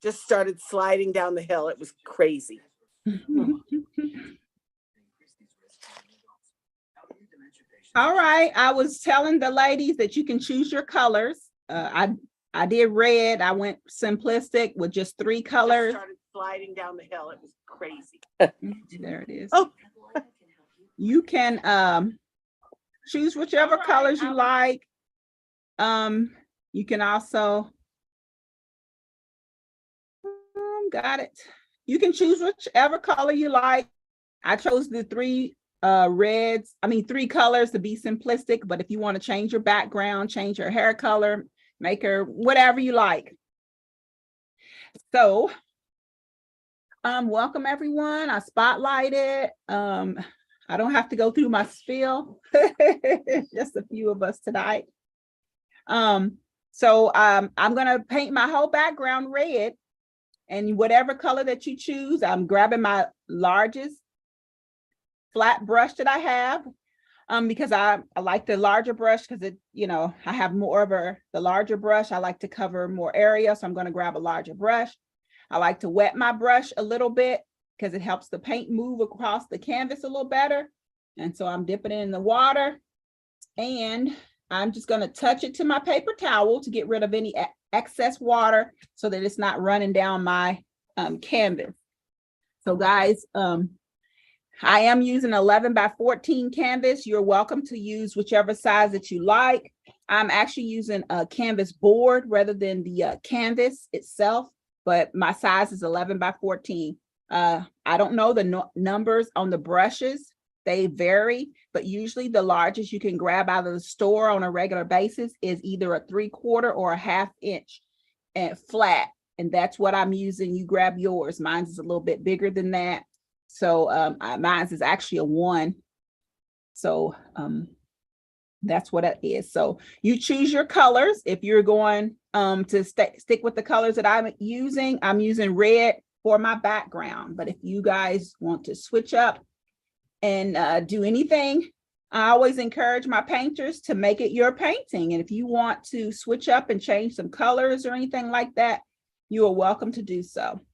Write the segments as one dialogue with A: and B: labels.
A: just started sliding down the hill. It was crazy.
B: All right, I was telling the ladies that you can choose your colors. I did red. I went simplistic with just 3 colors.
A: Just started sliding down the hill. It was crazy.
B: There it is.
A: Oh,
B: you can choose whichever colors you like. You can also got it. You can choose whichever color you like. I chose the 3 3 colors to be simplistic, but if you want to change your background, change your hair color, make her whatever you like. So welcome everyone. I spotlighted. I don't have to go through my spiel. Just a few of us tonight. So I'm gonna paint my whole background red, and whatever color that you choose, I'm grabbing my largest flat brush that I have, because I like the larger brush because it, I have more of the larger brush. I like to cover more area, so I'm going to grab a larger brush. I like to wet my brush a little bit because it helps the paint move across the canvas a little better. And so I'm dipping it in the water, and I'm just going to touch it to my paper towel to get rid of any excess water so that it's not running down my canvas. So guys, I am using 11 by 14 canvas. You're welcome to use whichever size that you like. I'm actually using a canvas board rather than the canvas itself, but my size is 11 by 14. I don't know the numbers on the brushes. They vary, but usually the largest you can grab out of the store on a regular basis is either a 3/4 or a 1/2 inch and flat. And that's what I'm using. You grab yours. Mine is a little bit bigger than that. So mine is actually a 1. So that's what it is. So you choose your colors. If you're going to stick with the colors that I'm using red for my background. But if you guys want to switch up and do anything, I always encourage my painters to make it your painting. And if you want to switch up and change some colors or anything like that, you are welcome to do so.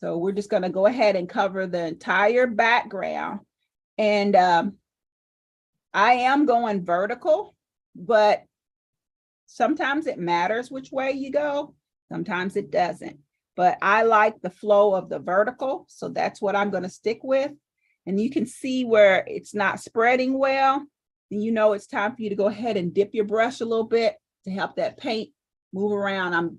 B: So we're just going to go ahead and cover the entire background. And I am going vertical, but sometimes it matters which way you go. Sometimes it doesn't. But I like the flow of the vertical. So that's what I'm going to stick with. And you can see where it's not spreading well. And it's time for you to go ahead and dip your brush a little bit to help that paint move around. I'm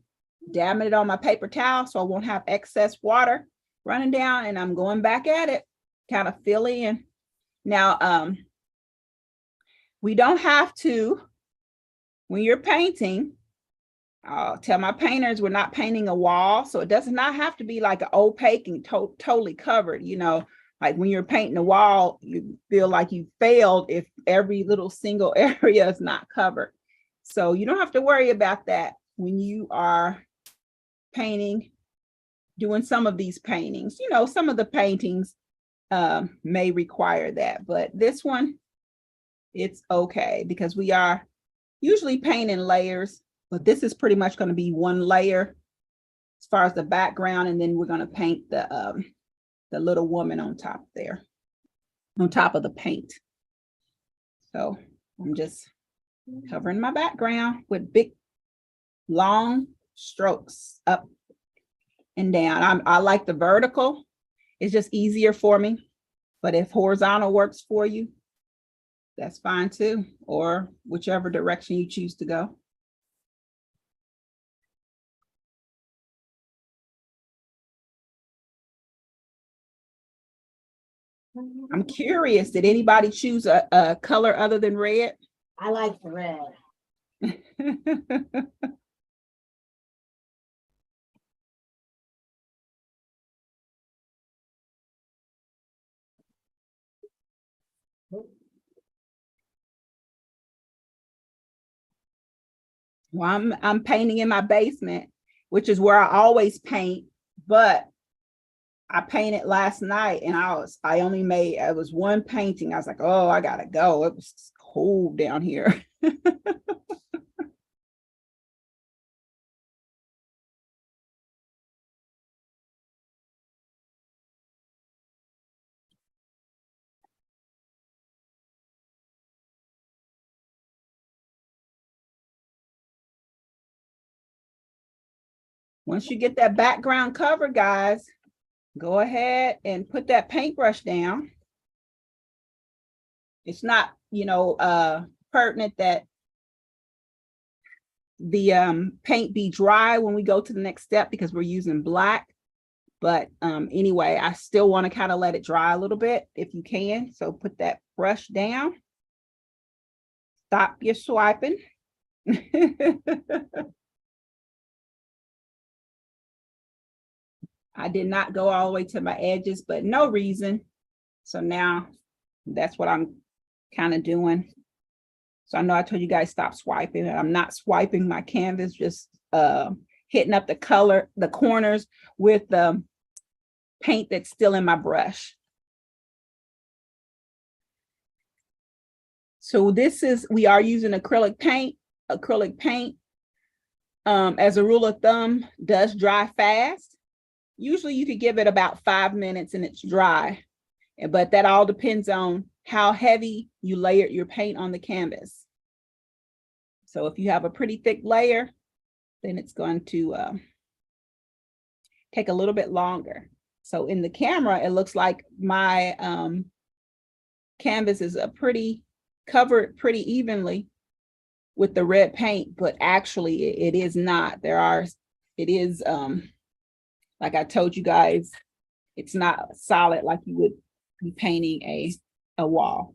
B: dabbing it on my paper towel so I won't have excess water running down, and I'm going back at it, kind of fill in. Now, we don't have to, when you're painting, I'll tell my painters we're not painting a wall, so it does not have to be like an opaque and totally covered, like when you're painting a wall, you feel like you failed if every little single area is not covered. So you don't have to worry about that when you are painting, doing some of these paintings. Some of the paintings may require that, but this one, it's okay because we are usually painting layers, but this is pretty much going to be one layer as far as the background, and then we're going to paint the little woman on top there, on top of the paint. So I'm just covering my background with big, long strokes up and down. I like the vertical. It's just easier for me. But if horizontal works for you, that's fine too, or whichever direction you choose to go. I'm curious, did anybody choose a color other than red?
C: I like the red.
B: Well, I'm painting in my basement, which is where I always paint, but I painted last night and it was one painting. I was like, oh, I gotta go. It was cold down here. Once you get that background covered, guys, go ahead and put that paintbrush down. It's not, pertinent that the paint be dry when we go to the next step because we're using black. But anyway, I still want to kind of let it dry a little bit if you can. So put that brush down. Stop your swiping. I did not go all the way to my edges, but no reason. So now that's what I'm kind of doing. So I know I told you guys stop swiping, and I'm not swiping my canvas, just hitting up the corners with the paint that's still in my brush. So we are using acrylic paint. Acrylic paint, as a rule of thumb, does dry fast. Usually you could give it about 5 minutes and it's dry, but that all depends on how heavy you layer your paint on the canvas. So if you have a pretty thick layer, then it's going to take a little bit longer. So in the camera, it looks like my canvas is covered pretty evenly with the red paint, but actually it is not. Like I told you guys, it's not solid like you would be painting a wall.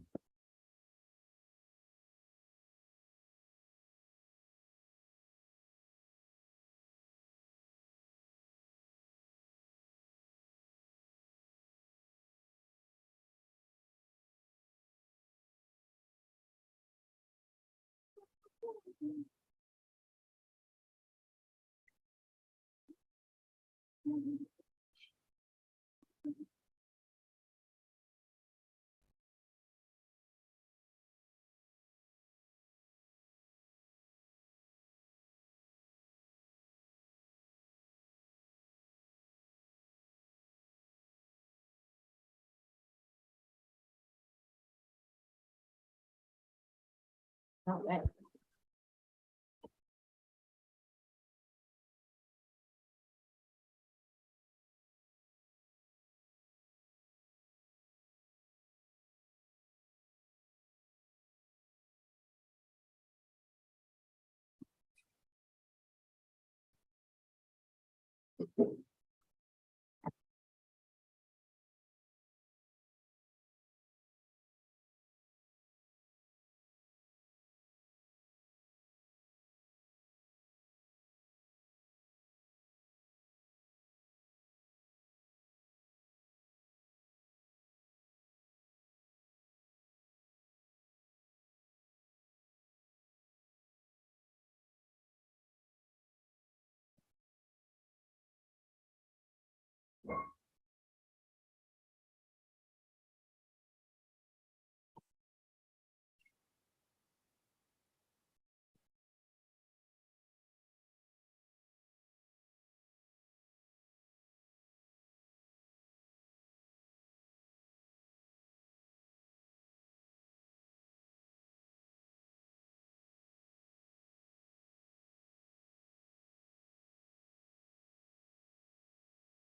A: All right.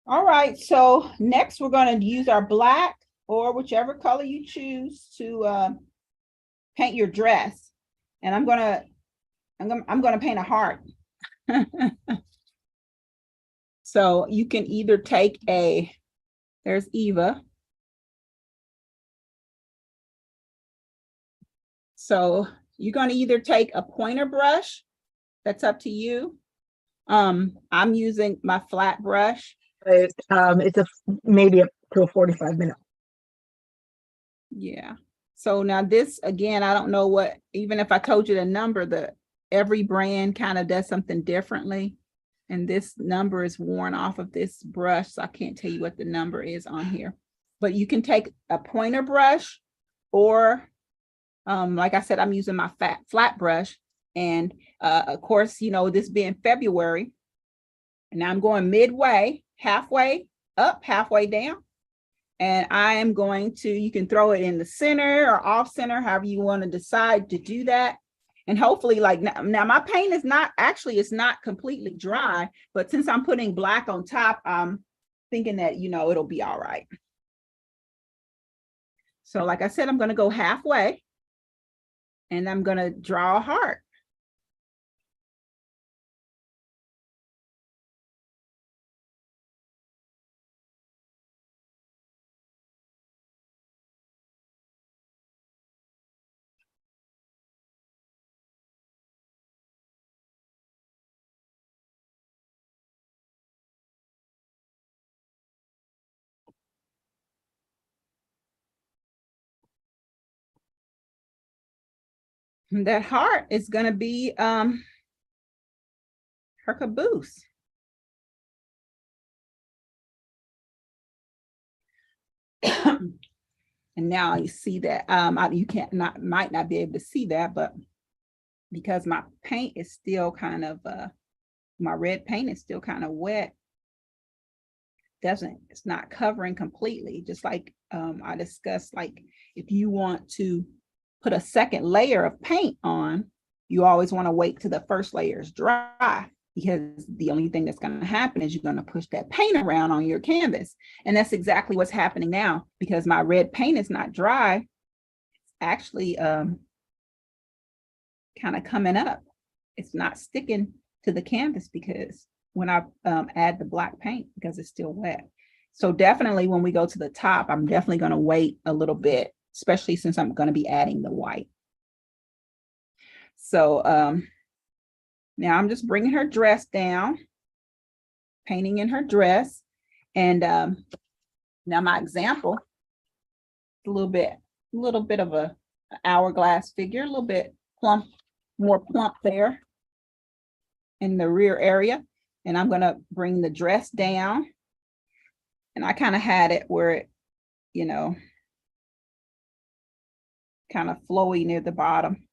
B: All right, so next we're going to use our black or whichever color you choose to paint your dress. And I'm gonna paint a heart. So you can either take there's Eva. So you're going to either take a pointer brush, that's up to you. I'm using my flat brush.
C: It's maybe up to a 45-minute.
B: Yeah. So now this, again, I don't know what, even if I told you the number, every brand kind of does something differently. And this number is worn off of this brush, so I can't tell you what the number is on here. But you can take a pointer brush or, like I said, I'm using my flat brush. And of course, this being February, and I'm going midway, halfway up, halfway down. And I am going to, you can throw it in the center or off center, however you want to decide to do that. And hopefully, like now my paint is not, actually it's not completely dry, but since I'm putting black on top, I'm thinking that, you know, it'll be all right. So like I said, I'm going to go halfway and I'm going to draw a heart. And that heart is going to be her caboose. And now you see that you might not be able to see that, but because my paint is still kind of my red paint is still kind of wet, it's not covering completely. Just like I discussed, like if you want to put a second layer of paint on, you always want to wait till the first layer is dry, because the only thing that's going to happen is you're going to push that paint around on your canvas. And that's exactly what's happening now, because my red paint is not dry. It's actually kind of coming up. It's not sticking to the canvas because when I add the black paint, because it's still wet. So definitely when we go to the top, I'm definitely going to wait a little bit, especially since I'm going to be adding the white. So now I'm just bringing her dress down, painting in her dress. And now my example, a little bit of an hourglass figure, a little bit plump, more plump there in the rear area. And I'm going to bring the dress down. And I kind of had it where it, you know, kind of flowy near the bottom.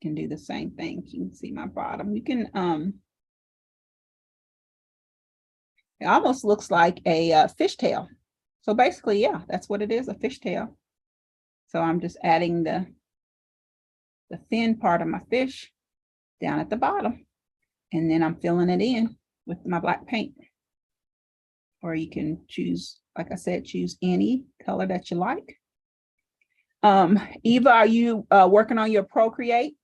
B: You can do the same thing. You can see my bottom. You can, it almost looks like a fishtail. So basically, yeah, that's what it is, a fishtail. So I'm just adding the thin part of my fish down at the bottom. And then I'm filling it in with my black paint. Or you can choose, like I said, choose any color that you like. Eva, are you working on your Procreate?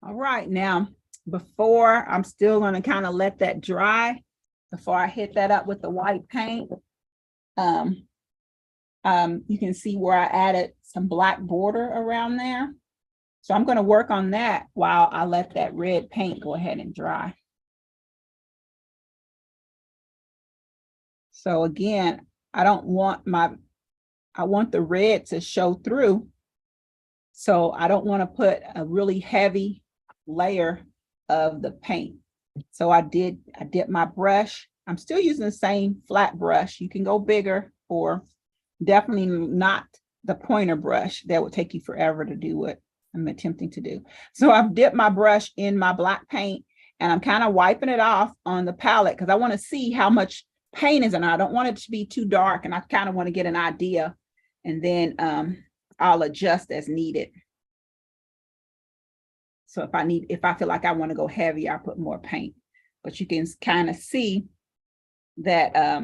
B: All right, now, before I'm still going to kind of let that dry before I hit that up with the white paint. You can see where I added some black border around there. So I'm going to work on that while I let that red paint go ahead and dry. So again, I want the red to show through. So I don't want to put a really heavy layer of the paint. So I dipped my brush. I'm still using the same flat brush. You can go bigger, or definitely not the pointer brush. That would take you forever to do what I'm attempting to do. So I've dipped my brush in my black paint and I'm kind of wiping it off on the palette because I want to see how much paint is in it. I don't want it to be too dark, and I kind of want to get an idea, and then I'll adjust as needed. So if I feel like I want to go heavy, I'll put more paint. But you can kind of see that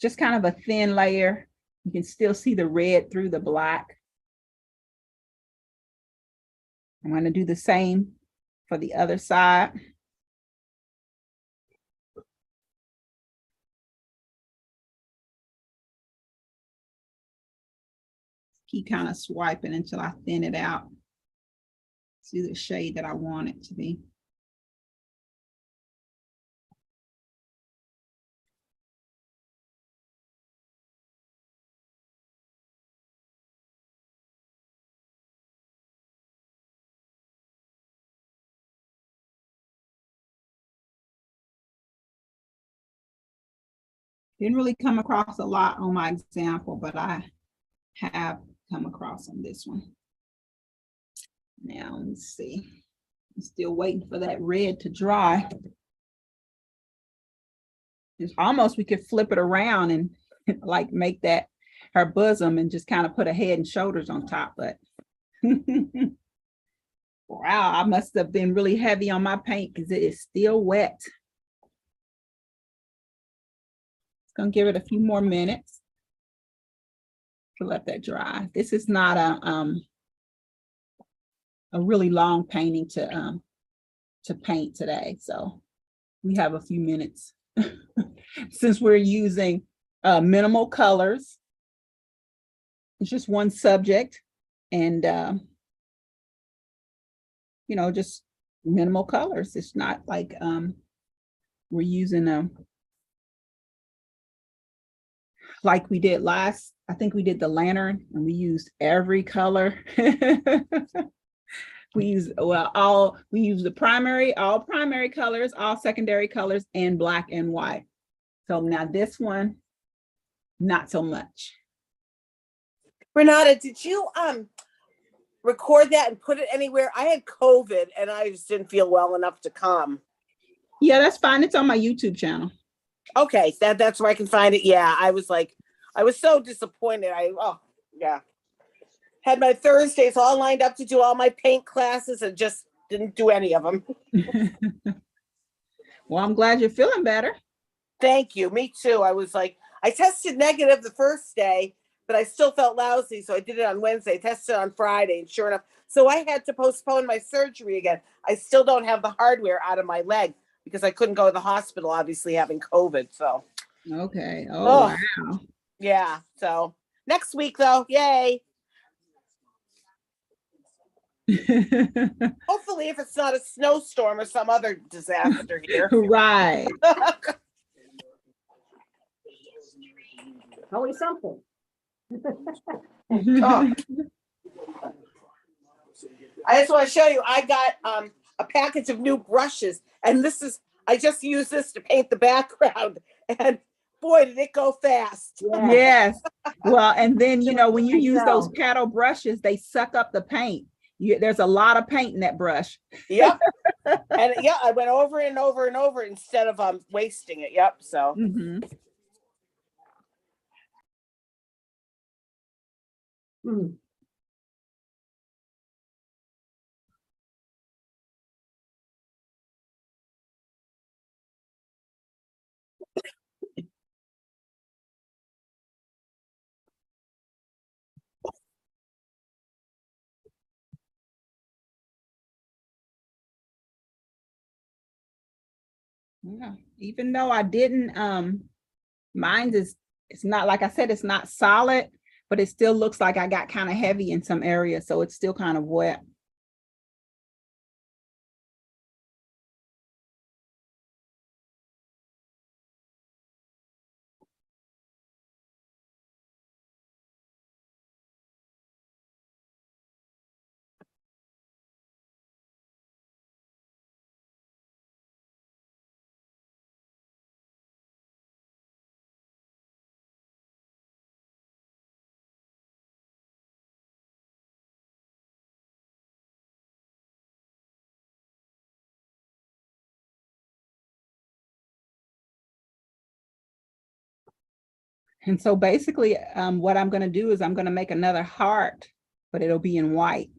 B: just kind of a thin layer. You can still see the red through the black. I'm going to do the same for the other side. Keep kind of swiping until I thin it out. See the shade that I want it to be. Didn't really come across a lot on my example, but I have come across on this one. Now, let's see. I'm still waiting for that red to dry. It's almost, we could flip it around and like make that her bosom and just kind of put a head and shoulders on top, but wow, I must have been really heavy on my paint because it is still wet. Gonna give it a few more minutes to let that dry. This is not a really long painting to paint today, so we have a few minutes since we're using minimal colors. It's just one subject, and you know, just minimal colors. It's not like we're using like we did last, I think we did the lantern and we used every color. We use, well, we use the all primary colors, all secondary colors, and black and white. So now this one, not so much.
D: Renata, did you record that and put it anywhere? I had COVID and I just didn't feel well enough to come.
B: Yeah, that's fine. It's on my YouTube channel.
D: Okay, that's where I can find it. Yeah, I was so disappointed. Yeah. Had my Thursdays all lined up to do all my paint classes and just didn't do any of them.
B: Well, I'm glad you're feeling better.
D: Thank you. Me too. I tested negative the first day, but I still felt lousy. So I did it on Wednesday, tested on Friday, and sure enough, so I had to postpone my surgery again. I still don't have the hardware out of my leg because I couldn't go to the hospital, obviously having COVID. So.
B: Okay. Oh, wow.
D: Yeah. So next week though, yay. Hopefully if it's not a snowstorm or some other disaster here.
B: Right.
A: Always something.
D: Oh. I just want to show you, I got a package of new brushes, and I just used this to paint the background, and boy, did it go fast.
A: Yeah.
B: Yes. Well, and then, you know, when you use those paddle brushes, they suck up the paint. There's a lot of paint in that brush.
D: Yep. And yeah, I went over and over and over instead of wasting it. Yep. So.
B: Mm-hmm.
A: Mm.
B: Yeah. Even though I didn't, mine it's not, like I said, it's not solid, but it still looks like I got kind of heavy in some areas. So it's still kind of wet. And so basically what I'm going to do is I'm going to make another heart, but it'll be in white.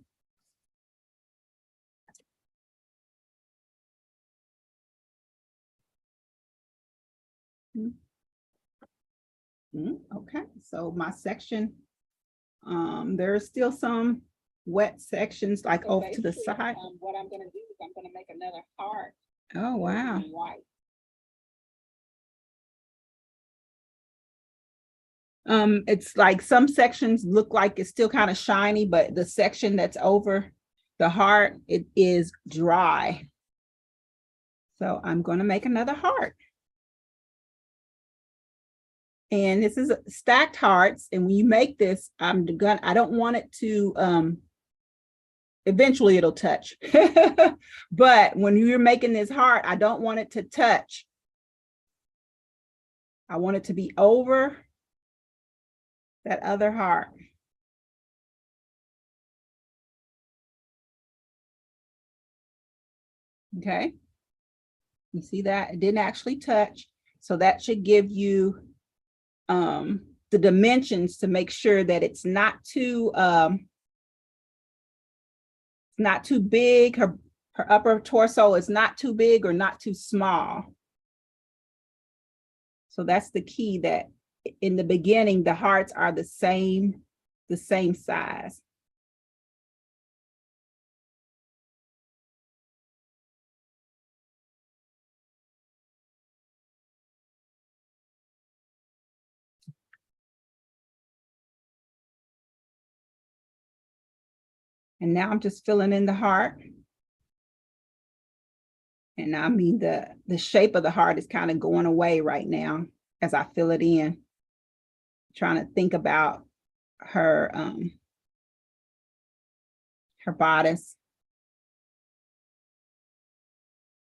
B: Okay, so my section, there's still some wet sections like so off to the side. What I'm going to do is I'm going to make another heart. Oh, wow. White. It's like some sections look like it's still kind of shiny, but the section that's over the heart, it is dry. So I'm going to make another heart. And this is stacked hearts. And when you make this, I don't want it to, eventually it'll touch. But when you're making this heart, I don't want it to touch I want it to be over that other heart. Okay. You see that? It didn't actually touch. So that should give you the dimensions to make sure that it's not too big. Her upper torso is not too big or not too small. So that's the key, that in the beginning, the hearts are the same size. And now I'm just filling in the heart. And I mean, the shape of the heart is kind of going away right now as I fill it in. Trying to think about her bodice.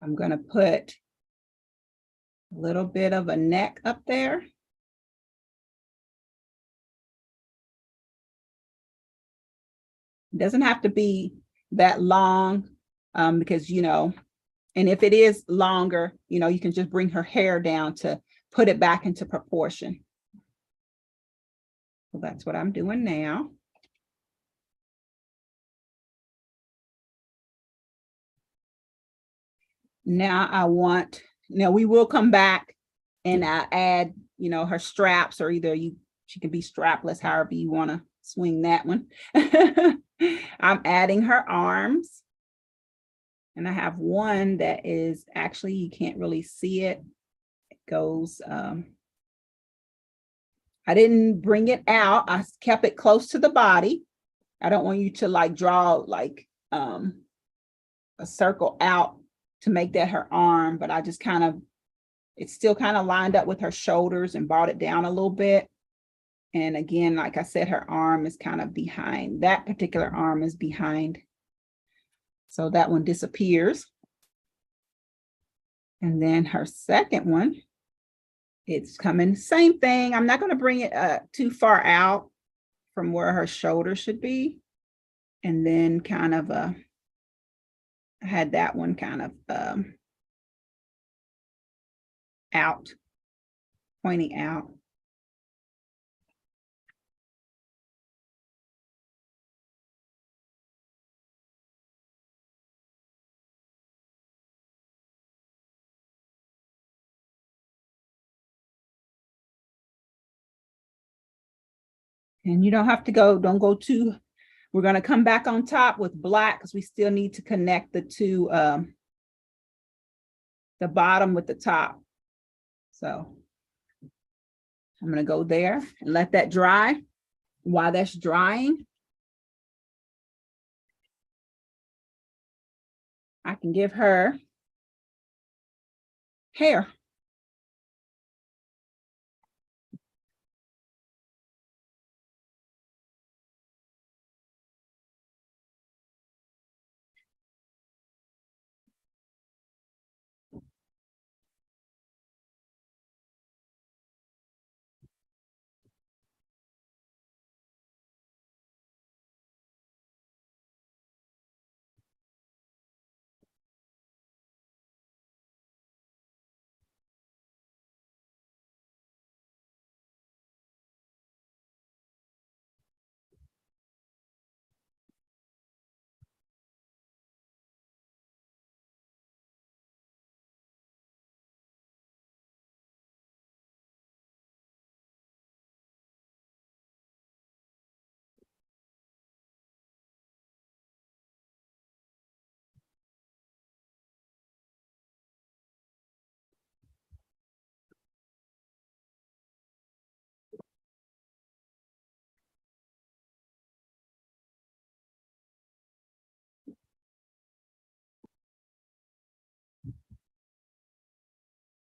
B: I'm going to put a little bit of a neck up there. It doesn't have to be that long because, you know, and if it is longer, you know, you can just bring her hair down to put it back into proportion. So that's what I'm doing now. Now we will come back and add, you know, her straps, or either she can be strapless, however you want to swing that one. I'm adding her arms. And I have one that is actually, you can't really see it. It goes, I didn't bring it out. I kept it close to the body. I don't want you to like draw like a circle out to make that her arm, but I just kind of, it's still kind of lined up with her shoulders and brought it down a little bit. And again, like I said, her arm is kind of behind. That particular arm is behind. So that one disappears. And then her second one, it's coming, same thing. I'm not going to bring it too far out from where her shoulder should be. And then kind of I had that one kind of out, pointing out. And you don't have to don't go too, we're going to come back on top with black because we still need to connect the two, the bottom with the top. So I'm going to go there and let that dry. While that's drying, I can give her hair.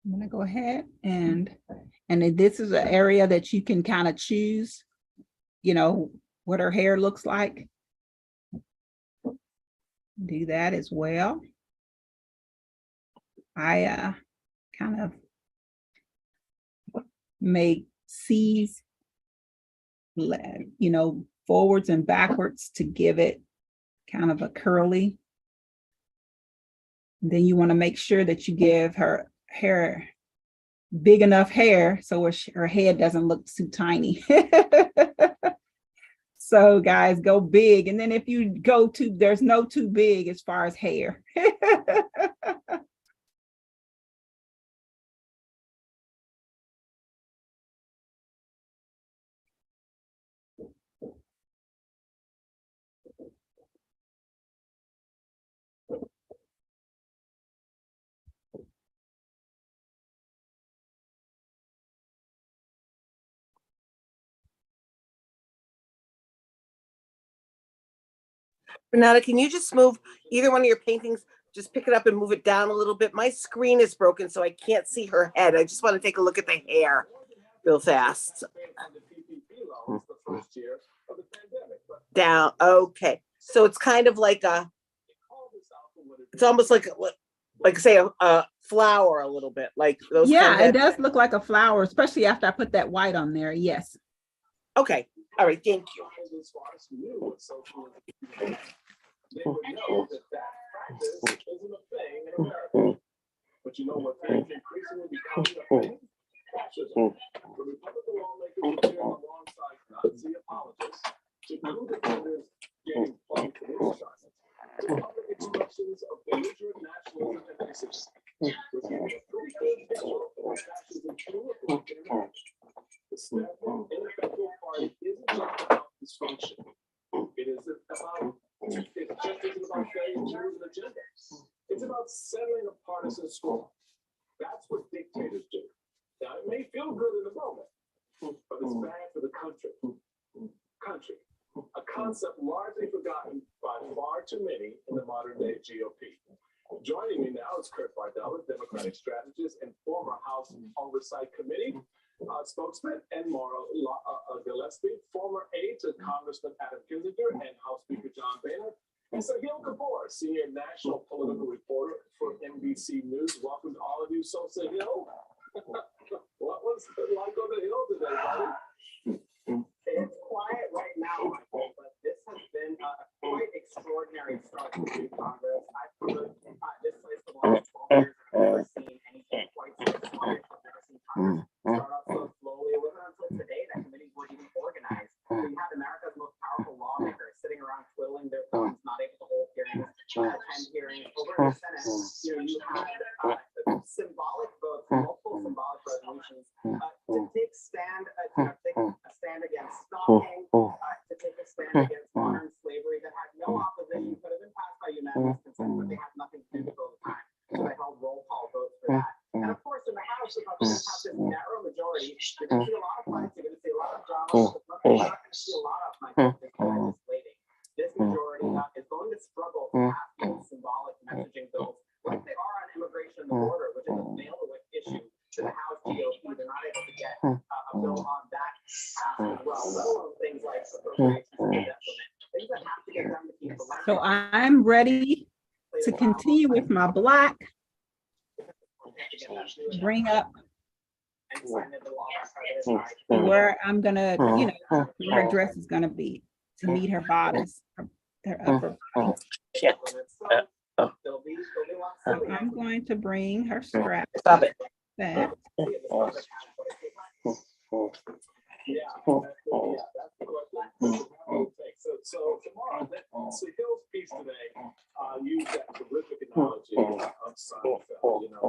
B: I'm going to go ahead and this is an area that you can kind of choose, you know, what her hair looks like. Do that as well. I kind of make C's, you know, forwards and backwards to give it kind of a curly. And then you want to make sure that you give her hair big enough hair so her head doesn't look too tiny. So guys, go big. And then if you go too, there's no too big as far as hair.
D: Renata, can you just move either one of your paintings? Just pick it up and move it down a little bit. My screen is broken, so I can't see her head. I just want to take a look at the hair real fast. Down. Okay. So it's kind of like it's almost like say a flower a little bit, like those.
B: Yeah,
D: kind of
B: it does look like a flower, especially after I put that white on there. Yes.
D: Okay. All right. Thank you. But you know what is increasingly becoming a thing? The Republican lawmakers appearing alongside Nazi apologists to prove that there's getting public criticized. Public expressions of belligerent nationalism and racism. With a pretty good picture of what fascism truly looks like. The stagnant, ineffectual party isn't just about dysfunction. It is about, it just isn't about failing to move an agenda. It's about settling a partisan score. That's what dictators do. Now, it may feel good in the moment, but it's bad for the country. A concept largely forgotten by far too many in the modern day GOP. Joining me now is Kurt Bardella, Democratic strategist and former House Oversight Committee spokesman, and Maura Gillespie, former aide to Congressman Adam Kinzinger and House Speaker John Boehner. And Sahil Kapoor, senior national political reporter for NBC News. Welcome to all of you. So Sahil, what was it like on the Hill today, buddy?
E: It's quiet right now, Michael, but this has been a quite extraordinary start to Congress. I've covered this place for the last 12 years, and I've never seen anything quite so quiet. I've never seen Congress start up so slowly. It wasn't until today that committees were even organized. So you had America's most powerful lawmakers sitting around twiddling their thumbs, not able to hold hearings, attend hearings. Over in the Senate, you had symbolic votes, multiple symbolic resolutions to take stand, take a stand against stalking, to take a stand against modern slavery that had no opposition, could have been passed by unanimous consent, but they had nothing to do with all the time. So they held roll call votes for that. And of course, in the House, Republicans have this narrow majority. You're going to see a lot of fights. You're going to see a lot of drama. But you're not going to see a lot of this legislating. This majority is going to struggle to pass these symbolic messaging bills like they are on immigration and the border, which is a bailiwick issue to the House GOP. They're not able to get a bill on that passed as well, let alone things like appropriations and debt limit. Things that have to get done to keep the light
B: So
E: on.
B: I'm ready to continue with my black. Bring up where I'm gonna, you know, where her dress is gonna be to meet her bodice, her upper body. So I'm going to bring her strap
D: Stop it.
B: back.
E: So tomorrow, Sahil's piece today used that terrific analogy of Seinfeld, you know,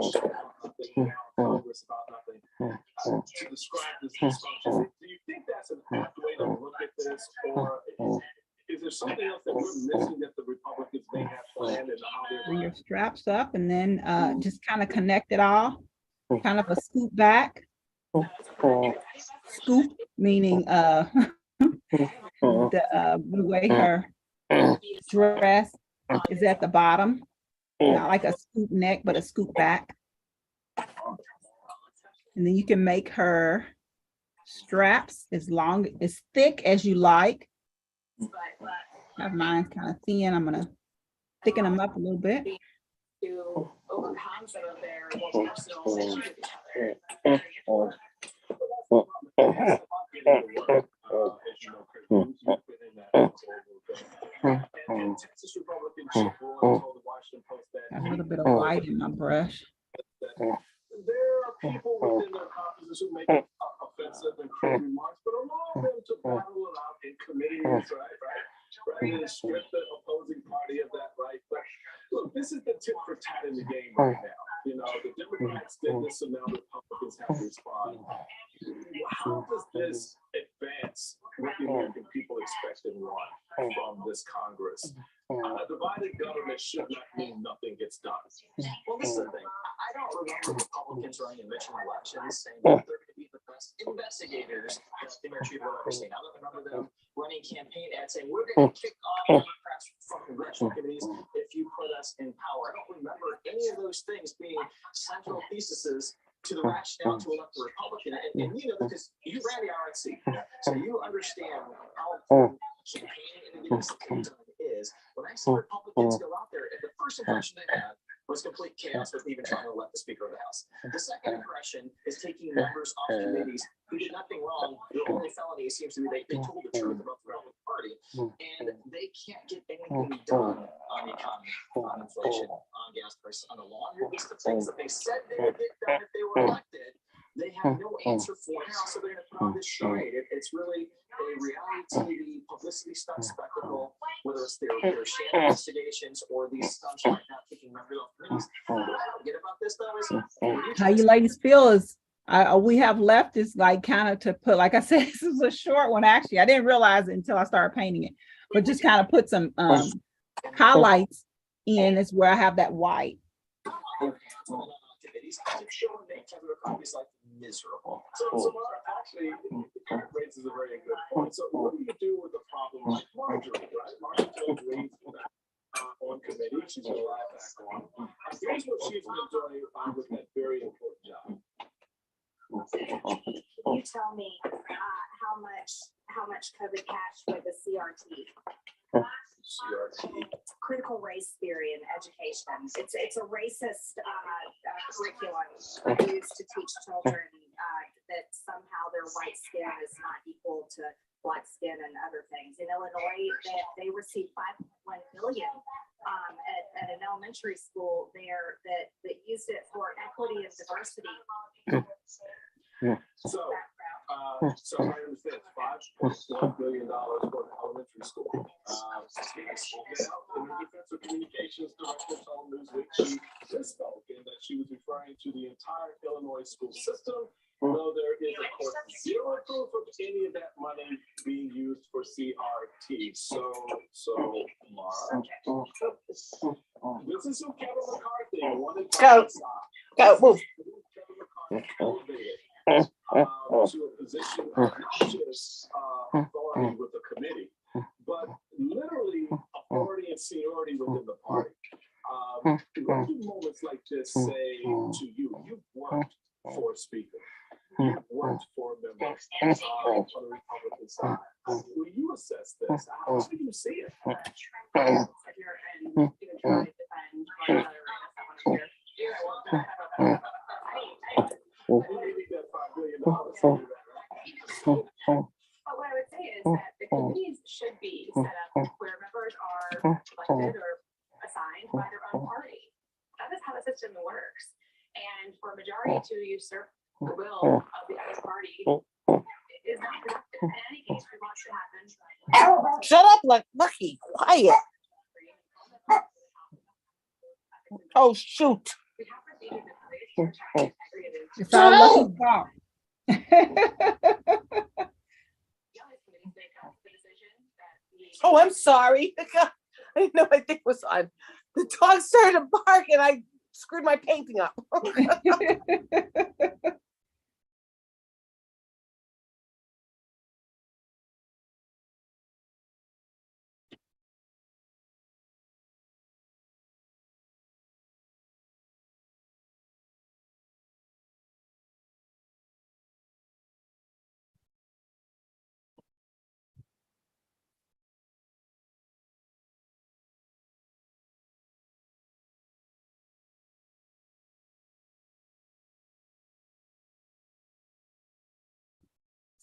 E: nothing, Congress about nothing, to describe this dysfunction. Do you think that's an apt way to look at this, or is there something else that we're missing that the Republicans may have planned and how they're
B: Bring your straps up and then just kind of connect it all, kind of a scoop back. Scoop meaning the way her dress is at the bottom, not like a scoop neck, but a scoop back. And then you can make her straps as long, as thick as you like. I have mine kind of thin. I'm gonna thicken them up a little bit.
E: to overcome some of their more personal issues with each other. And Texas Republican Chip Roy told the Washington Post that
B: A little bit of white in my brush.
E: there are people within their opposition who make offensive and crude remarks, but allow them to battle it out in committees, right, and strip the opposing party of that right. But look, this is the tit for tat in the game right now. You know, the Democrats did this, and now the Republicans have to respond. How does this advance what the American people expect and want from this Congress? A divided government should not mean nothing gets done.
F: Well, this is the thing. I don't remember Republicans running in midterm elections saying that they're going to be the best investigators that the American people have ever seen. I don't remember them running campaign ads saying we're going to kick off Democrats from congressional committees if you put us in power. I don't remember any of those things being central theses to the rationale to elect a Republican. And you know, because you ran the RNC, so you understand how important campaigning and against is. When I see Republicans go out there, and the first impression they had was complete chaos with even trying to elect the Speaker of the House. The second impression is taking members off committees who did nothing wrong. Their only felony seems to be they told the truth about the Republican Party, and they can't get anything done on the economy, on inflation, on gas prices, on the laundry list of things that they said they would get done if they were elected. They have no answer for now, so they're going to put on this charade. It's really a reality TV publicity stunt spectacle, whether it's their sham investigations or these stunts right now kicking members off committees. What I don't get about this though is
B: How you ladies feel is we have left is like kind of to put, like I said, this is a short one actually. I didn't realize it until I started painting it, but just kind of put some highlights in is where I have that white.
F: It's like miserable.
E: So Mara, actually, it raises a very good point. So what do you do with the problem like Marjorie, right? Marjorie raised on committee. She's going to lie back on. Here's what she's been doing with that very important job.
A: Can you tell me how much COVID cash for the CRT? Critical race theory in education. It's a racist curriculum used to teach children that somehow their white skin is not equal to black skin and other things. In Illinois, they received $5.1 billion at an elementary school there that used it for equity and diversity.
E: So I understand $5.1 billion for the elementary school. The Defense of Communications Director told Newsweek she misspoke and that she was referring to the entire Illinois school system, though there is, of course, zero proof of any of that money being used for CRT. So Mara, this is who Kevin McCarthy wanted
D: Go, move.
E: Kevin McCarthy elevated to a position of not just authority with the committee, but literally authority and seniority within the party. What do moments like this say to you? You've worked for a speaker. You've worked for a member on the Republican side. Will you assess this? How do you see it?
A: But what I would say is that the committees should be set up where members are elected or assigned by their own party. That is how the system works. And for a majority to usurp the will of the other party is not productive. In any case, we want to happen.
D: Shut up, Lucky. Quiet. Oh, shoot.
A: We have procedures in place to check integrity.
B: It's all Lucky's fault.
D: Oh, I'm sorry. I didn't know my thing was on. The dog started to bark and I screwed my painting up.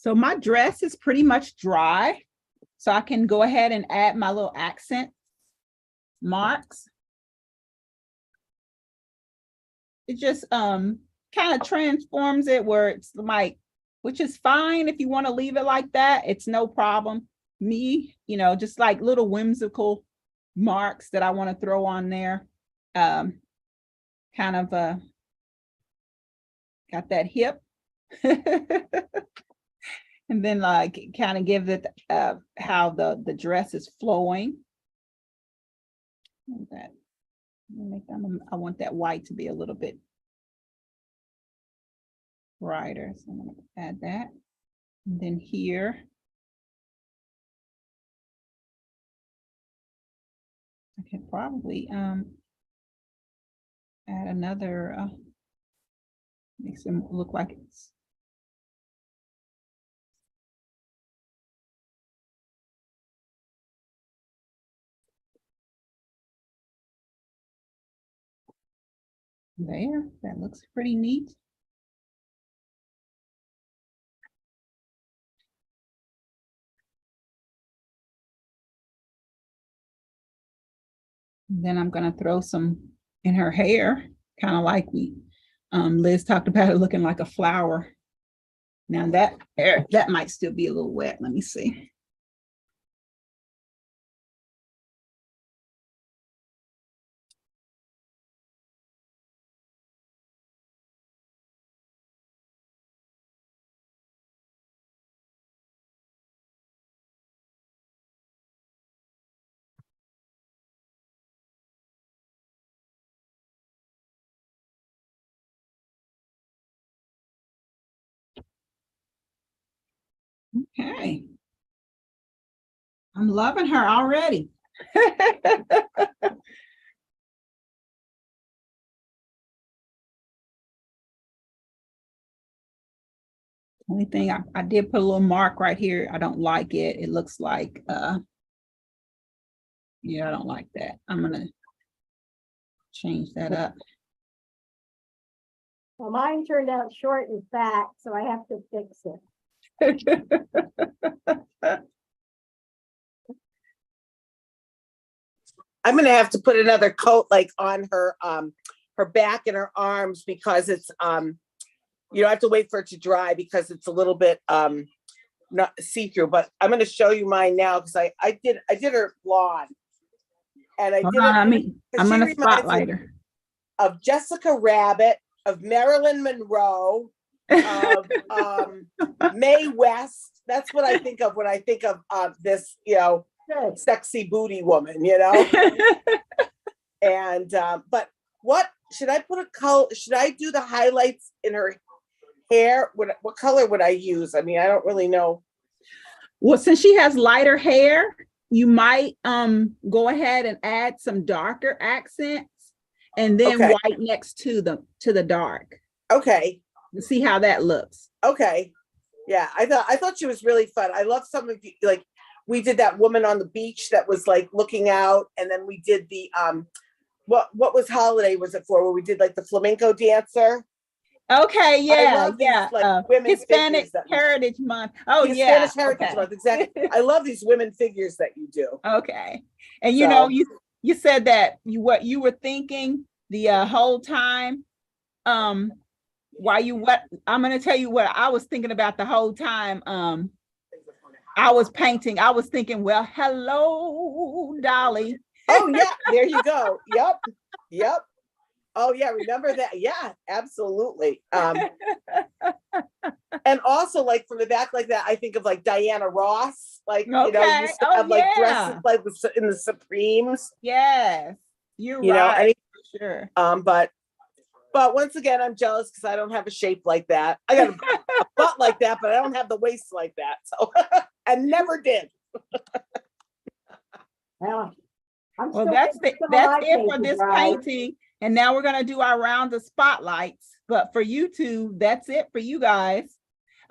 B: So my dress is pretty much dry. So I can go ahead and add my little accent marks. It just kind of transforms it where it's like, which is fine if you want to leave it like that. It's no problem. Me, just like little whimsical marks that I want to throw on there. Kind of got that hip. And then like kind of give it how the dress is flowing. That I want that white to be a little bit brighter, so I'm going to add that. And then here I could probably add another makes them look like it's there. That looks pretty neat. Then I'm going to throw some in her hair, kind of like Liz talked about it looking like a flower. Now that might still be a little wet. Let me see. Okay. I'm loving her already. Only thing I did put a little mark right here. I don't like it. It looks like yeah, I don't like that. I'm gonna change that up.
G: Well, mine turned out short and fat, so I have to fix it.
D: I'm gonna have to put another coat like on her back and her arms because it's you don't have to wait for it to dry because it's a little bit not see-through, but I'm gonna show you mine now because I did her blonde. And I did it.
B: I'm gonna spotlight her.
D: Of Jessica Rabbit, of Marilyn Monroe, of Mae West. That's what I think of when I think of this, sexy booty woman, And but what should I put a color? Should I do the highlights in her hair? What color would I use? I mean, I don't really know.
B: Well, since she has lighter hair, you might go ahead and add some darker accents and then white next to the dark.
D: Okay.
B: And see how that looks.
D: Okay. Yeah, I thought she was really fun. I love some of you, like we did that woman on the beach that was like looking out, and then we did the what was holiday was it for where we did like the flamenco dancer.
B: Okay, yeah,
D: yeah. Like women
B: Hispanic Heritage Month. Oh,
D: yeah. Hispanic Heritage Month, exactly. I love these women figures that you do.
B: Okay. And you said that what you were thinking the whole time. I'm gonna tell you what I was thinking about the whole time. I was painting. I was thinking, well, hello, Dolly.
D: Oh, yeah, there you go. Yep. Oh yeah, remember that? Yeah, absolutely. And also like from the back like that, I think of like Diana Ross, like used to have like dresses like in the Supremes.
B: Yes, you're
D: right.
B: I mean, for sure.
D: But once again, I'm jealous because I don't have a shape like that. I got a butt like that, but I don't have the waist like that. So and never did.
G: Well,
B: that's it for this painting. And now we're going to do our round of spotlights. But for YouTube, that's it for you guys.